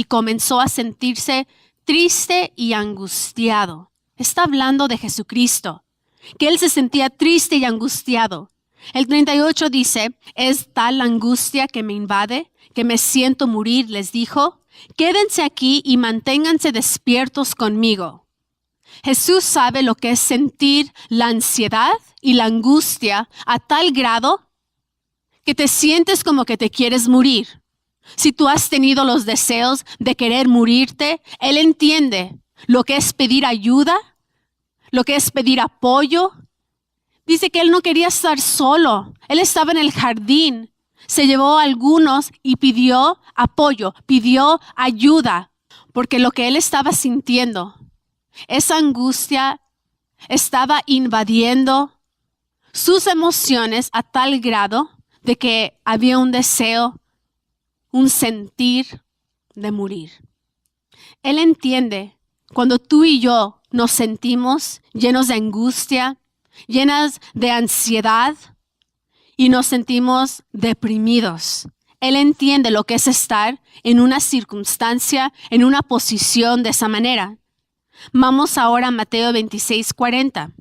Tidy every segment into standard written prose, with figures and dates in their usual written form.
y comenzó a sentirse triste y angustiado. Está hablando de Jesucristo, que él se sentía triste y angustiado. El 38 dice, es tal la angustia que me invade, que me siento morir, les dijo. Quédense aquí y manténganse despiertos conmigo. Jesús sabe lo que es sentir la ansiedad y la angustia a tal grado que te sientes como que te quieres morir. Si tú has tenido los deseos de querer morirte, Él entiende lo que es pedir ayuda, lo que es pedir apoyo. Dice que Él no quería estar solo. Él estaba en el jardín. Se llevó a algunos y pidió apoyo, pidió ayuda, porque lo que Él estaba sintiendo, esa angustia estaba invadiendo sus emociones a tal grado de que había un deseo, un sentir de morir. Él entiende cuando tú y yo nos sentimos llenos de angustia, llenas de ansiedad y nos sentimos deprimidos. Él entiende lo que es estar en una circunstancia, en una posición de esa manera. Vamos ahora a Mateo 26:40.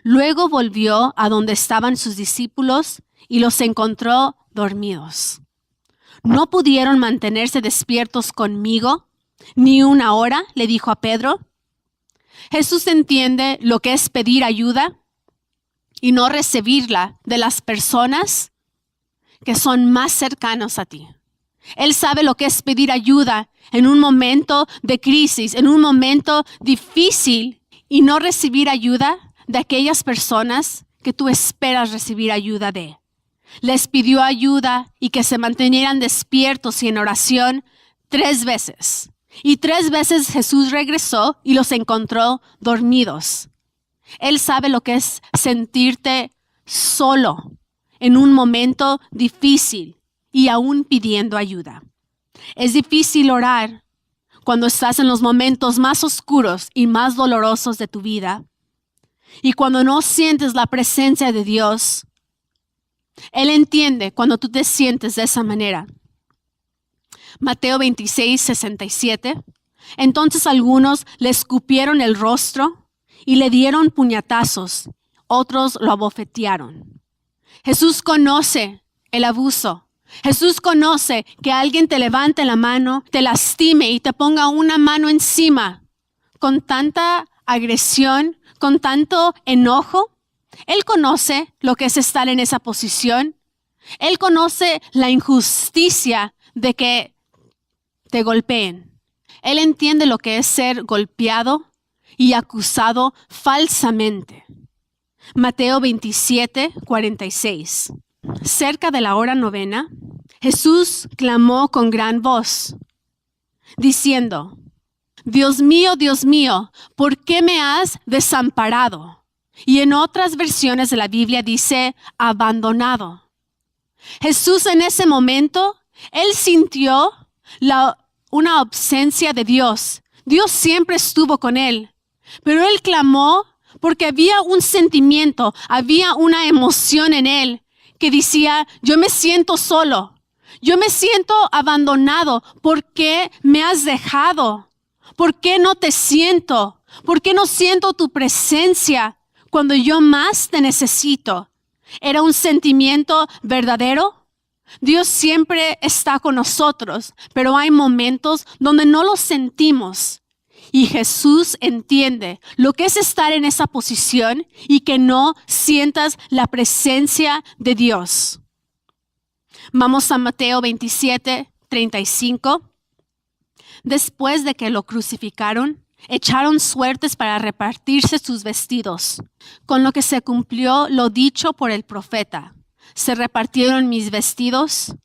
Luego volvió a donde estaban sus discípulos y los encontró dormidos. ¿No pudieron mantenerse despiertos conmigo ni una hora?, le dijo a Pedro. Jesús entiende lo que es pedir ayuda y no recibirla de las personas que son más cercanos a ti. Él sabe lo que es pedir ayuda en un momento de crisis, en un momento difícil, y no recibir ayuda de aquellas personas que tú esperas recibir ayuda de. Les pidió ayuda y que se mantenieran despiertos y en oración 3 veces. Y 3 veces Jesús regresó y los encontró dormidos. Él sabe lo que es sentirte solo en un momento difícil y aún pidiendo ayuda. Es difícil orar cuando estás en los momentos más oscuros y más dolorosos de tu vida y cuando no sientes la presencia de Dios. Él entiende cuando tú te sientes de esa manera. Mateo 26:67. Entonces algunos le escupieron el rostro y le dieron puñetazos. Otros lo abofetearon. Jesús conoce el abuso. Jesús conoce que alguien te levante la mano, te lastime y te ponga una mano encima con tanta agresión, con tanto enojo. Él conoce lo que es estar en esa posición. Él conoce la injusticia de que te golpeen. Él entiende lo que es ser golpeado y acusado falsamente. Mateo 27:46. Cerca de la hora 9, Jesús clamó con gran voz, diciendo, Dios mío, ¿por qué me has desamparado? Y en otras versiones de la Biblia dice, abandonado. Jesús en ese momento, él sintió una ausencia de Dios. Dios siempre estuvo con él, pero él clamó porque había un sentimiento, había una emoción en él que decía, yo me siento solo, yo me siento abandonado. ¿Por qué me has dejado? ¿Por qué no te siento? ¿Por qué no siento tu presencia cuando yo más te necesito? ¿Era un sentimiento verdadero? Dios siempre está con nosotros, pero hay momentos donde no lo sentimos. Y Jesús entiende lo que es estar en esa posición y que no sientas la presencia de Dios. Vamos a Mateo 27:35. Después de que lo crucificaron, echaron suertes para repartirse sus vestidos, con lo que se cumplió lo dicho por el profeta. Se repartieron mis vestidos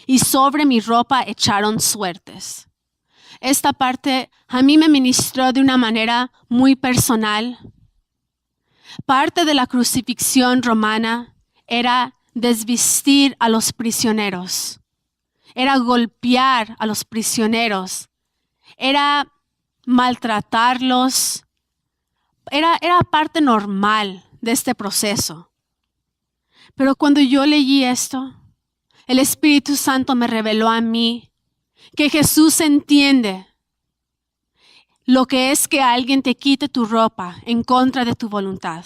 y sobre mi ropa echaron suertes. Esta parte a mí me ministró de una manera muy personal. Parte de la crucifixión romana era desvestir a los prisioneros, era golpear a los prisioneros, era maltratarlos, era parte normal de este proceso. Pero cuando yo leí esto, el Espíritu Santo me reveló a mí que Jesús entiende lo que es que alguien te quite tu ropa en contra de tu voluntad.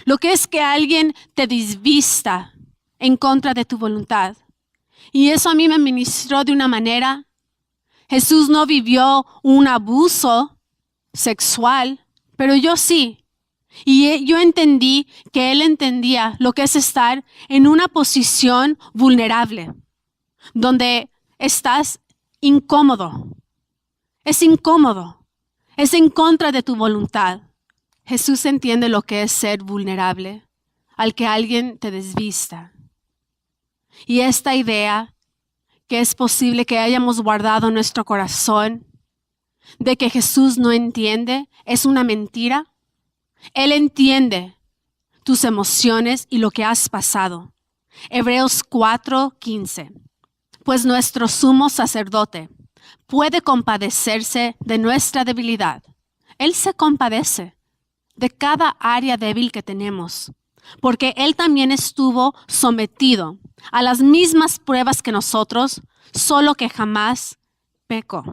Lo que es que alguien te desvista en contra de tu voluntad. Y eso a mí me ministró de una manera. Jesús no vivió un abuso sexual, pero yo sí. Y yo entendí que Él entendía lo que es estar en una posición vulnerable, donde estás incómodo. Es incómodo. Es en contra de tu voluntad. Jesús entiende lo que es ser vulnerable, al que alguien te desvista. Y esta idea que es posible que hayamos guardado en nuestro corazón de que Jesús no entiende es una mentira. Él entiende tus emociones y lo que has pasado. Hebreos 4:15. Pues nuestro sumo sacerdote puede compadecerse de nuestra debilidad. Él se compadece de cada área débil que tenemos, porque Él también estuvo sometido a las mismas pruebas que nosotros, solo que jamás pecó.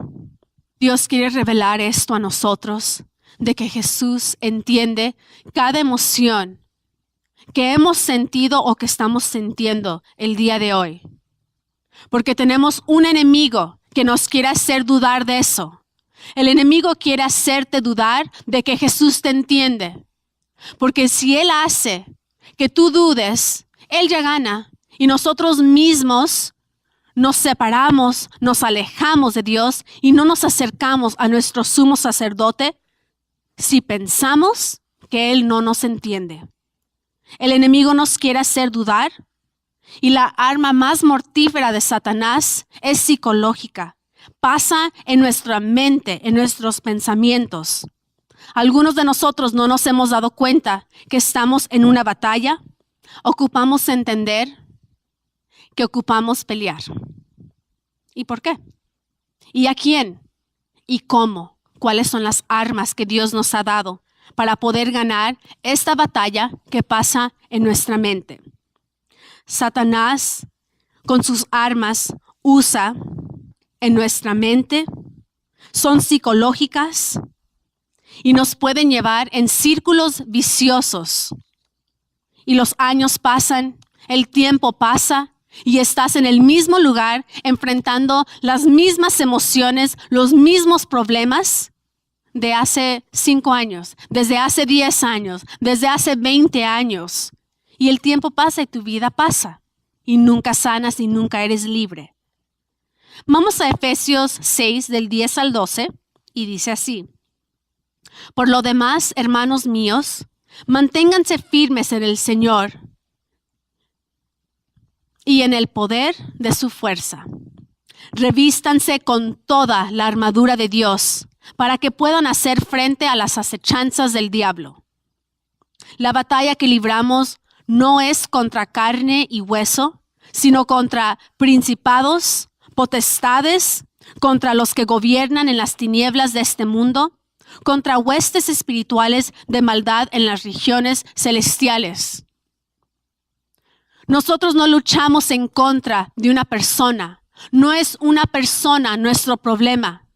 Dios quiere revelar esto a nosotros, de que Jesús entiende cada emoción que hemos sentido o que estamos sintiendo el día de hoy. Porque tenemos un enemigo que nos quiere hacer dudar de eso. El enemigo quiere hacerte dudar de que Jesús te entiende. Porque si Él hace que tú dudes, Él ya gana. Y nosotros mismos nos separamos, nos alejamos de Dios y no nos acercamos a nuestro sumo sacerdote si pensamos que Él no nos entiende. El enemigo nos quiere hacer dudar. Y la arma más mortífera de Satanás es psicológica. Pasa en nuestra mente, en nuestros pensamientos. Algunos de nosotros no nos hemos dado cuenta que estamos en una batalla. Ocupamos entender que ocupamos pelear. ¿Y por qué? ¿Y a quién? ¿Y cómo? ¿Cuáles son las armas que Dios nos ha dado para poder ganar esta batalla que pasa en nuestra mente? Satanás, con sus armas, usa en nuestra mente, son psicológicas y nos pueden llevar en círculos viciosos. Y los años pasan, el tiempo pasa y estás en el mismo lugar enfrentando las mismas emociones, los mismos problemas de hace 5 años, desde hace 10 años, desde hace 20 años. Y el tiempo pasa y tu vida pasa. Y nunca sanas y nunca eres libre. Vamos a Efesios 6, del 10 al 12, y dice así. Por lo demás, hermanos míos, manténganse firmes en el Señor y en el poder de su fuerza. Revístanse con toda la armadura de Dios para que puedan hacer frente a las acechanzas del diablo. La batalla que libramos no es contra carne y hueso, sino contra principados, potestades, contra los que gobiernan en las tinieblas de este mundo, contra huestes espirituales de maldad en las regiones celestiales. Nosotros no luchamos en contra de una persona. No es una persona nuestro problema.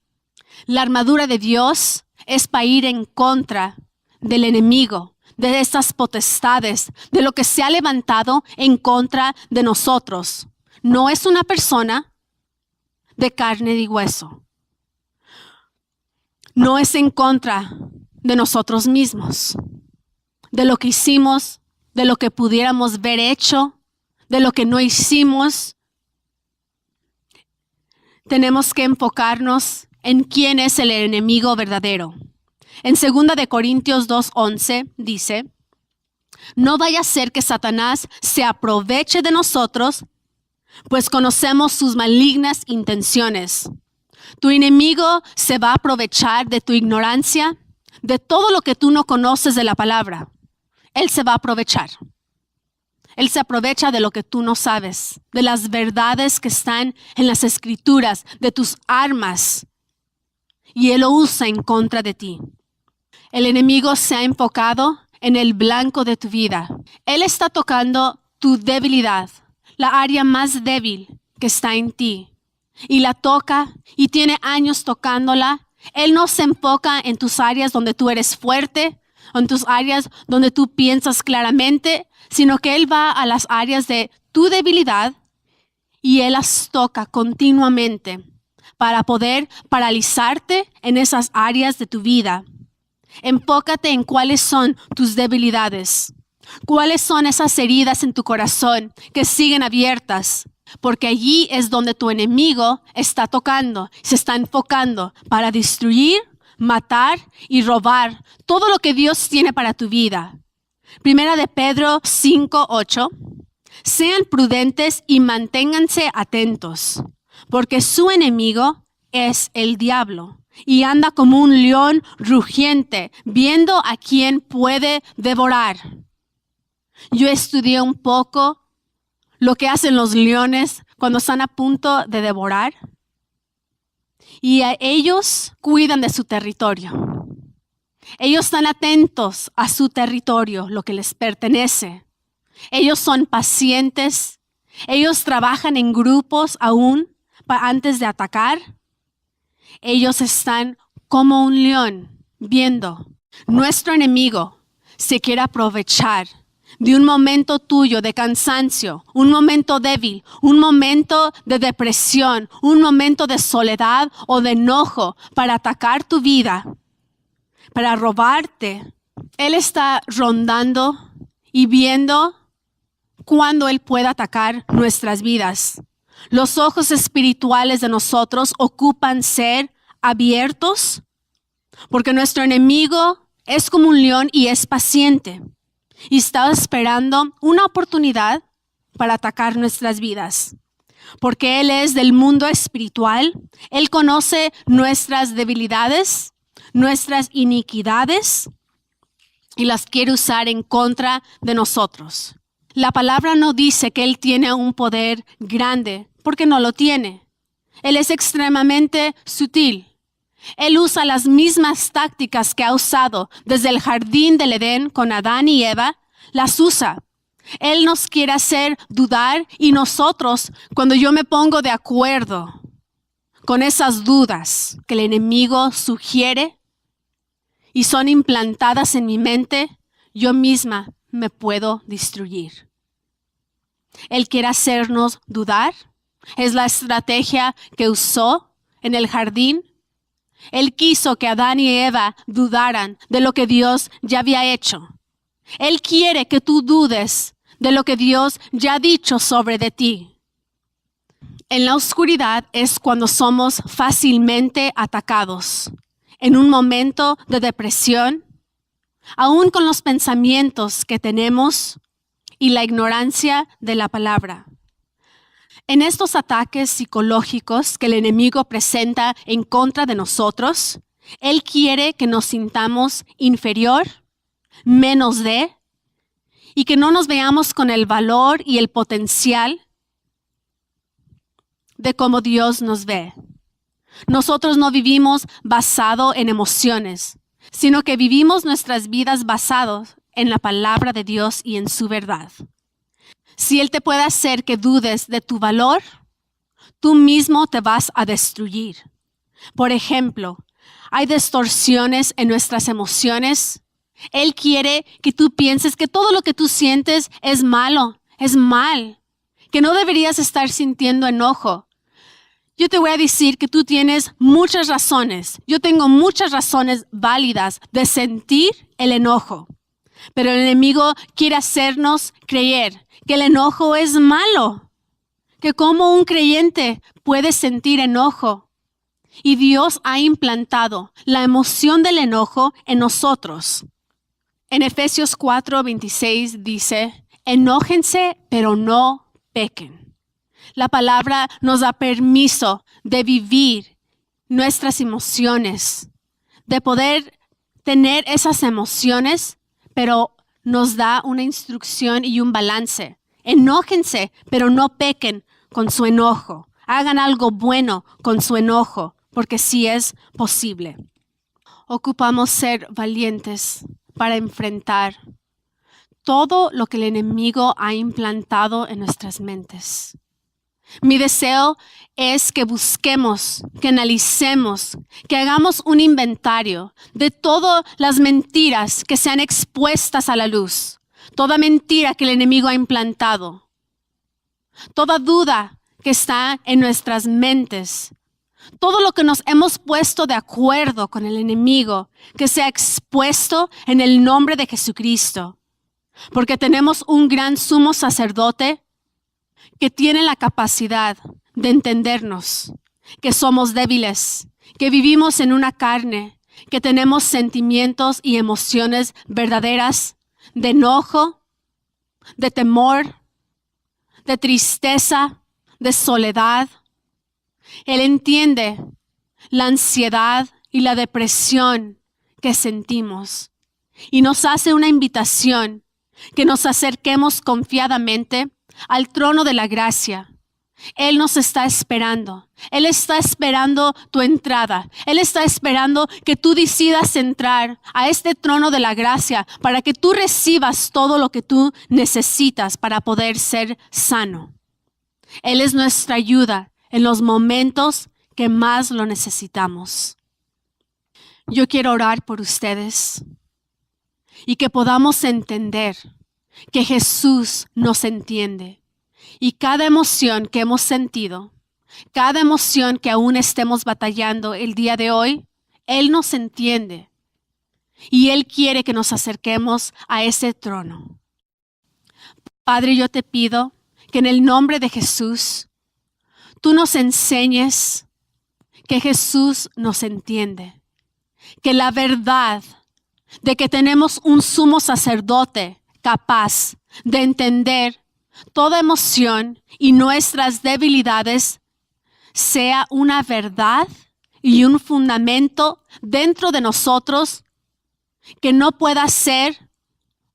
La armadura de Dios es para ir en contra del enemigo, de estas potestades, de lo que se ha levantado en contra de nosotros. No es una persona de carne y hueso. No es en contra de nosotros mismos, de lo que hicimos, de lo que pudiéramos haber hecho, de lo que no hicimos. Tenemos que enfocarnos en quién es el enemigo verdadero. En 2 Corintios 2:11 dice, no vaya a ser que Satanás se aproveche de nosotros, pues conocemos sus malignas intenciones. Tu enemigo se va a aprovechar de tu ignorancia, de todo lo que tú no conoces de la palabra. Él se va a aprovechar. Él se aprovecha de lo que tú no sabes, de las verdades que están en las escrituras, de tus armas, y él lo usa en contra de ti. El enemigo se ha enfocado en el blanco de tu vida. Él está tocando tu debilidad, la área más débil que está en ti. y la toca y tiene años tocándola, Él no se enfoca en tus áreas donde tú eres fuerte, o en tus áreas donde tú piensas claramente, sino que Él va a las áreas de tu debilidad y Él las toca continuamente para poder paralizarte en esas áreas de tu vida. Enfócate en cuáles son tus debilidades, cuáles son esas heridas en tu corazón que siguen abiertas, porque allí es donde tu enemigo está tocando, se está enfocando para destruir, matar y robar todo lo que Dios tiene para tu vida. Primera de Pedro 5:8. Sean prudentes y manténganse atentos, porque su enemigo es el diablo y anda como un león rugiente, viendo a quién puede devorar. Yo estudié un poco lo que hacen los leones cuando están a punto de devorar, y ellos cuidan de su territorio. Ellos están atentos a su territorio, lo que les pertenece. Ellos son pacientes. Ellos trabajan en grupos aún antes de atacar. Ellos están como un león viendo. Nuestro enemigo se quiere aprovechar de un momento tuyo de cansancio, un momento débil, un momento de depresión, un momento de soledad o de enojo para atacar tu vida, para robarte. Él está rondando y viendo cuándo Él puede atacar nuestras vidas. Los ojos espirituales de nosotros ocupan ser abiertos porque nuestro enemigo es como un león y es paciente y está esperando una oportunidad para atacar nuestras vidas. Porque Él es del mundo espiritual, Él conoce nuestras debilidades, nuestras iniquidades y las quiere usar en contra de nosotros. La palabra no dice que Él tiene un poder grande, porque no lo tiene. Él es extremadamente sutil. Él usa las mismas tácticas que ha usado desde el jardín del Edén con Adán y Eva, las usa. Él nos quiere hacer dudar y nosotros, cuando yo me pongo de acuerdo con esas dudas que el enemigo sugiere y son implantadas en mi mente, yo misma me puedo destruir. Él quiere hacernos dudar. Es la estrategia que usó en el jardín. Él quiso que Adán y Eva dudaran de lo que Dios ya había hecho. Él quiere que tú dudes de lo que Dios ya ha dicho sobre de ti. En la oscuridad es cuando somos fácilmente atacados. En un momento de depresión, aún con los pensamientos que tenemos y la ignorancia de la palabra. En estos ataques psicológicos que el enemigo presenta en contra de nosotros, Él quiere que nos sintamos inferior, menos de, y que no nos veamos con el valor y el potencial de cómo Dios nos ve. Nosotros no vivimos basado en emociones, sino que vivimos nuestras vidas basados en la palabra de Dios y en su verdad. Si Él te puede hacer que dudes de tu valor, tú mismo te vas a destruir. Por ejemplo, hay distorsiones en nuestras emociones. Él quiere que tú pienses que todo lo que tú sientes es malo, es mal, que no deberías estar sintiendo enojo. Yo te voy a decir que tú tienes muchas razones. Yo tengo muchas razones válidas de sentir el enojo. Pero el enemigo quiere hacernos creer que el enojo es malo, que como un creyente puede sentir enojo. Y Dios ha implantado la emoción del enojo en nosotros. En Efesios 4:26 dice, enójense, pero no pequen. La palabra nos da permiso de vivir nuestras emociones, de poder tener esas emociones, pero nos da una instrucción y un balance. Enójense, pero no pequen con su enojo. Hagan algo bueno con su enojo, porque sí es posible. Ocupamos ser valientes para enfrentar todo lo que el enemigo ha implantado en nuestras mentes. Mi deseo es que busquemos, que analicemos, que hagamos un inventario de todas las mentiras que sean expuestas a la luz, toda mentira que el enemigo ha implantado, toda duda que está en nuestras mentes, todo lo que nos hemos puesto de acuerdo con el enemigo, que sea expuesto en el nombre de Jesucristo, porque tenemos un gran sumo sacerdote que tiene la capacidad de entendernos, que somos débiles, que vivimos en una carne, que tenemos sentimientos y emociones verdaderas de enojo, de temor, de tristeza, de soledad. Él entiende la ansiedad y la depresión que sentimos y nos hace una invitación que nos acerquemos confiadamente al trono de la gracia. Él nos está esperando. Él está esperando tu entrada. Él está esperando que tú decidas entrar a este trono de la gracia para que tú recibas todo lo que tú necesitas para poder ser sano. Él es nuestra ayuda en los momentos que más lo necesitamos. Yo quiero orar por ustedes y que podamos entender que Jesús nos entiende. Y cada emoción que hemos sentido, cada emoción que aún estemos batallando el día de hoy, Él nos entiende. Y Él quiere que nos acerquemos a ese trono. Padre, yo te pido que en el nombre de Jesús, tú nos enseñes que Jesús nos entiende. Que la verdad de que tenemos un sumo sacerdote capaz de entender toda emoción y nuestras debilidades sea una verdad y un fundamento dentro de nosotros que no pueda ser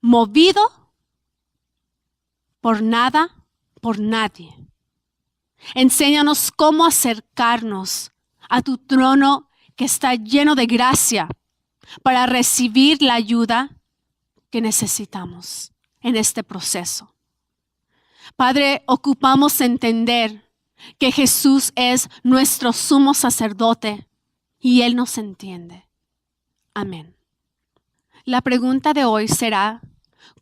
movido por nada, por nadie. Enséñanos cómo acercarnos a tu trono que está lleno de gracia para recibir la ayuda que necesitamos en este proceso. Padre, ocupamos entender que Jesús es nuestro sumo sacerdote y Él nos entiende. Amén. La pregunta de hoy será,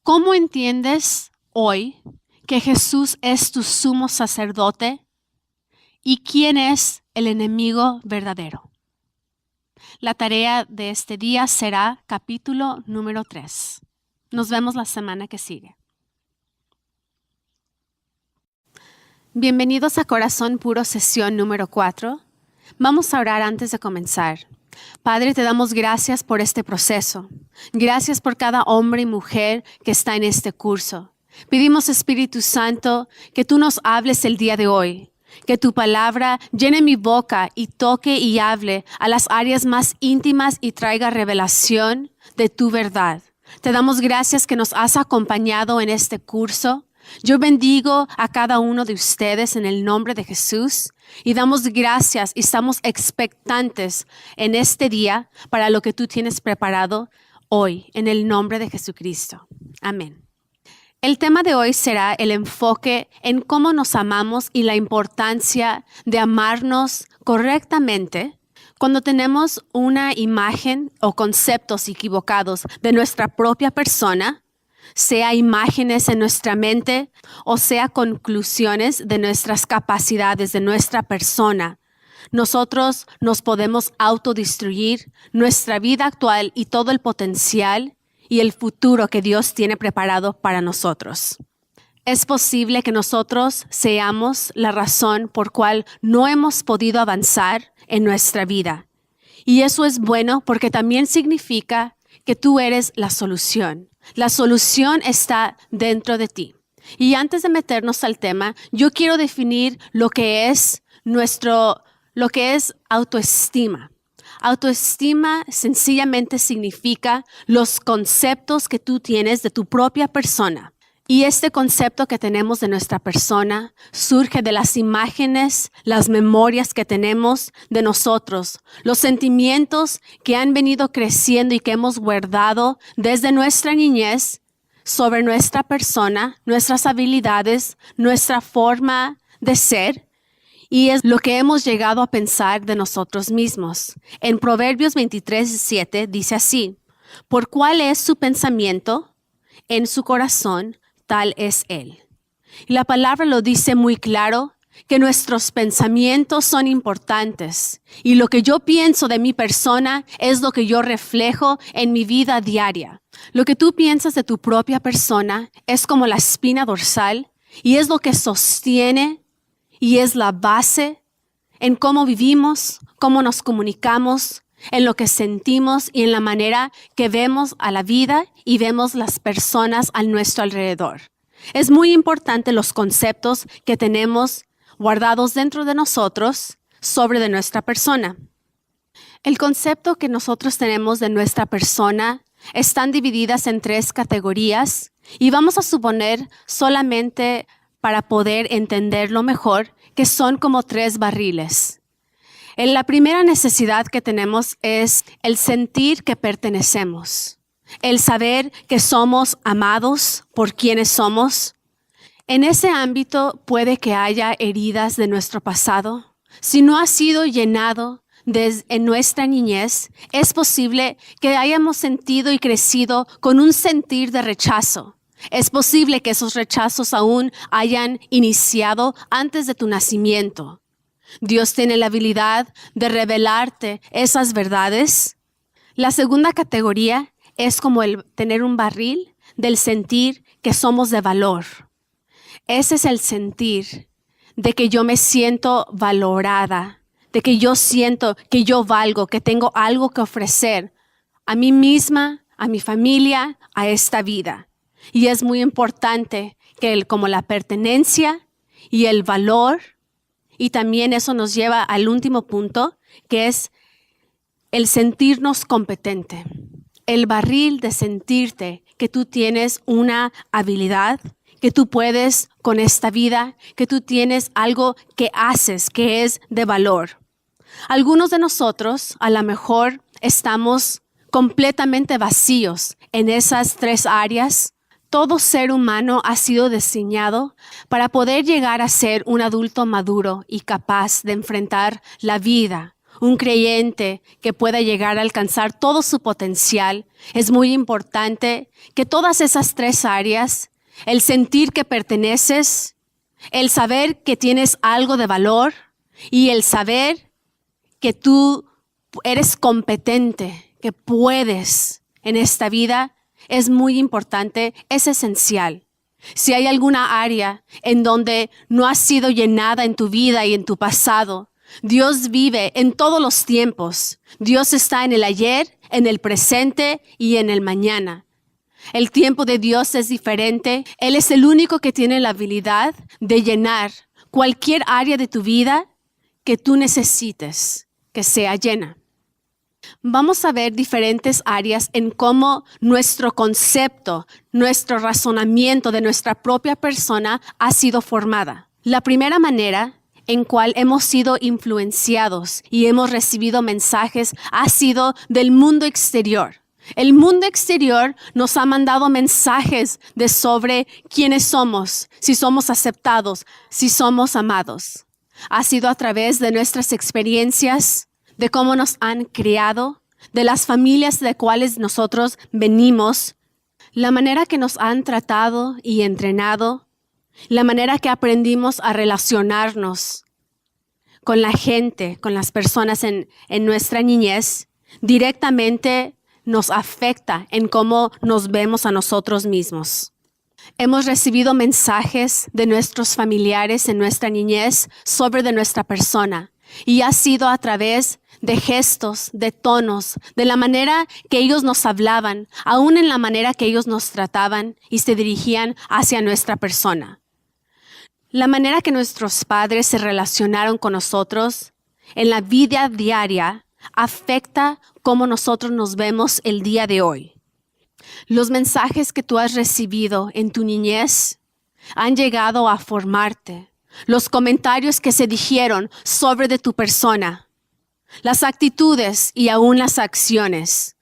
¿cómo entiendes hoy que Jesús es tu sumo sacerdote y quién es el enemigo verdadero? La tarea de este día será capítulo número 3. Nos vemos la semana que sigue. Bienvenidos a Corazón Puro, sesión número 4. Vamos a orar antes de comenzar. Padre, te damos gracias por este proceso. Gracias por cada hombre y mujer que está en este curso. Pedimos, Espíritu Santo, que tú nos hables el día de hoy. Que tu palabra llene mi boca y toque y hable a las áreas más íntimas y traiga revelación de tu verdad. Te damos gracias que nos has acompañado en este curso. Yo bendigo a cada uno de ustedes en el nombre de Jesús y damos gracias y estamos expectantes en este día para lo que tú tienes preparado hoy en el nombre de Jesucristo. Amén. El tema de hoy será el enfoque en cómo nos amamos y la importancia de amarnos correctamente cuando tenemos una imagen o conceptos equivocados de nuestra propia persona, sea imágenes en nuestra mente o sea conclusiones de nuestras capacidades, de nuestra persona. Nosotros nos podemos autodestruir nuestra vida actual y todo el potencial y el futuro que Dios tiene preparado para nosotros. Es posible que nosotros seamos la razón por cual no hemos podido avanzar en nuestra vida. Y eso es bueno porque también significa que tú eres la solución. La solución está dentro de ti. Y antes de meternos al tema, yo quiero definir lo que es autoestima. Autoestima sencillamente significa los conceptos que tú tienes de tu propia persona. Y este concepto que tenemos de nuestra persona surge de las imágenes, las memorias que tenemos de nosotros, los sentimientos que han venido creciendo y que hemos guardado desde nuestra niñez sobre nuestra persona, nuestras habilidades, nuestra forma de ser y es lo que hemos llegado a pensar de nosotros mismos. En Proverbios 23:7 dice así: por cuál es su pensamiento en su corazón, tal es él. Y la palabra lo dice muy claro, que nuestros pensamientos son importantes y lo que yo pienso de mi persona es lo que yo reflejo en mi vida diaria. Lo que tú piensas de tu propia persona es como la espina dorsal y es lo que sostiene y es la base en cómo vivimos, cómo nos comunicamos, en lo que sentimos y en la manera que vemos a la vida y vemos las personas a nuestro alrededor. Es muy importante los conceptos que tenemos guardados dentro de nosotros sobre de nuestra persona. El concepto que nosotros tenemos de nuestra persona están divididas en 3 categorías y vamos a suponer solamente para poder entenderlo mejor que son como 3 barriles. La primera necesidad que tenemos es el sentir que pertenecemos, el saber que somos amados por quienes somos. En ese ámbito puede que haya heridas de nuestro pasado. Si no ha sido llenado en nuestra niñez, es posible que hayamos sentido y crecido con un sentir de rechazo. Es posible que esos rechazos aún hayan iniciado antes de tu nacimiento. Dios tiene la habilidad de revelarte esas verdades. La segunda categoría es como el tener un barril del sentir que somos de valor. Ese es el sentir de que yo me siento valorada, de que yo siento que yo valgo, que tengo algo que ofrecer a mí misma, a mi familia, a esta vida. Y es muy importante que como la pertenencia y el valor. Y también eso nos lleva al último punto, que es el sentirnos competente. El barril de sentirte que tú tienes una habilidad, que tú puedes con esta vida, que tú tienes algo que haces, que es de valor. Algunos de nosotros a lo mejor estamos completamente vacíos en esas 3 áreas. Todo ser humano ha sido diseñado para poder llegar a ser un adulto maduro y capaz de enfrentar la vida. Un creyente que pueda llegar a alcanzar todo su potencial. Es muy importante que todas esas 3 áreas, el sentir que perteneces, el saber que tienes algo de valor y el saber que tú eres competente, que puedes en esta vida, es muy importante, es esencial. Si hay alguna área en donde no has sido llenada en tu vida y en tu pasado, Dios vive en todos los tiempos. Dios está en el ayer, en el presente y en el mañana. El tiempo de Dios es diferente. Él es el único que tiene la habilidad de llenar cualquier área de tu vida que tú necesites que sea llena. Vamos a ver diferentes áreas en cómo nuestro concepto, nuestro razonamiento de nuestra propia persona ha sido formada. La primera manera en cual hemos sido influenciados y hemos recibido mensajes ha sido del mundo exterior. El mundo exterior nos ha mandado mensajes de sobre quiénes somos, si somos aceptados, si somos amados. Ha sido a través de nuestras experiencias, de cómo nos han criado, de las familias de cuales nosotros venimos, la manera que nos han tratado y entrenado, la manera que aprendimos a relacionarnos con la gente, con las personas en nuestra niñez, directamente nos afecta en cómo nos vemos a nosotros mismos. Hemos recibido mensajes de nuestros familiares en nuestra niñez sobre de nuestra persona y ha sido a través de gestos, de tonos, de la manera que ellos nos hablaban, aún en la manera que ellos nos trataban y se dirigían hacia nuestra persona. La manera que nuestros padres se relacionaron con nosotros en la vida diaria afecta cómo nosotros nos vemos el día de hoy. Los mensajes que tú has recibido en tu niñez han llegado a formarte. Los comentarios que se dijeron sobre de tu persona, las actitudes y aún las acciones.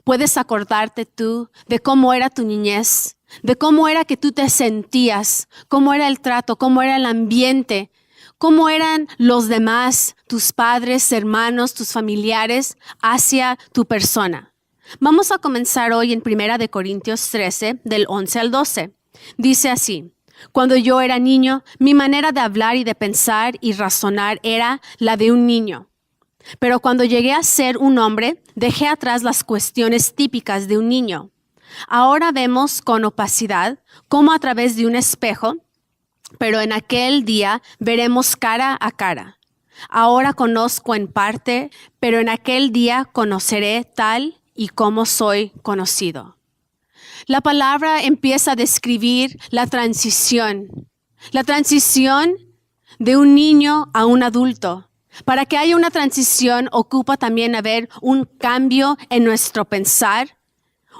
¿Puedes acordarte tú de cómo era tu niñez? De cómo era que tú te sentías, cómo era el trato, cómo era el ambiente, cómo eran los demás, tus padres, hermanos, tus familiares hacia tu persona. Vamos a comenzar hoy en 1 Corintios 13, del 11 al 12. Dice así: cuando yo era niño, mi manera de hablar y de pensar y razonar era la de un niño. Pero cuando llegué a ser un hombre, dejé atrás las cuestiones típicas de un niño. Ahora vemos con opacidad, como a través de un espejo, pero en aquel día veremos cara a cara. Ahora conozco en parte, pero en aquel día conoceré tal y como soy conocido. La palabra empieza a describir la transición de un niño a un adulto. Para que haya una transición, ocupa también haber un cambio en nuestro pensar,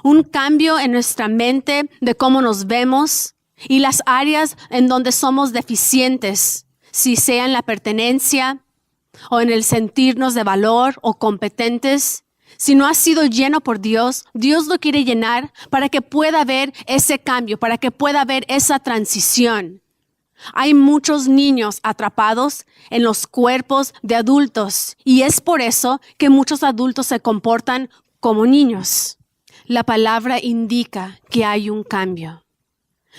un cambio en nuestra mente de cómo nos vemos y las áreas en donde somos deficientes, si sea en la pertenencia o en el sentirnos de valor o competentes. Si no has sido lleno por Dios, Dios lo quiere llenar para que pueda haber ese cambio, para que pueda haber esa transición. Hay muchos niños atrapados en los cuerpos de adultos y es por eso que muchos adultos se comportan como niños. La palabra indica que hay un cambio.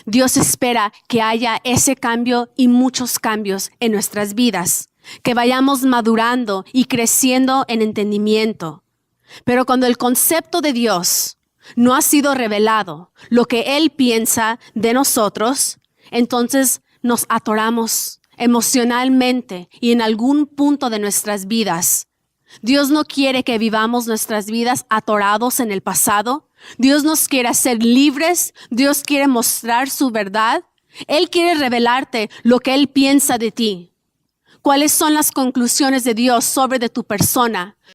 Dios espera que haya ese cambio y muchos cambios en nuestras vidas, que vayamos madurando y creciendo en entendimiento. Pero cuando el concepto de Dios no ha sido revelado, lo que Él piensa de nosotros, entonces nos atoramos emocionalmente y en algún punto de nuestras vidas. Dios no quiere que vivamos nuestras vidas atorados en el pasado. Dios nos quiere hacer libres. Dios quiere mostrar su verdad. Él quiere revelarte lo que Él piensa de ti. ¿Cuáles son las conclusiones de Dios sobre de tu persona?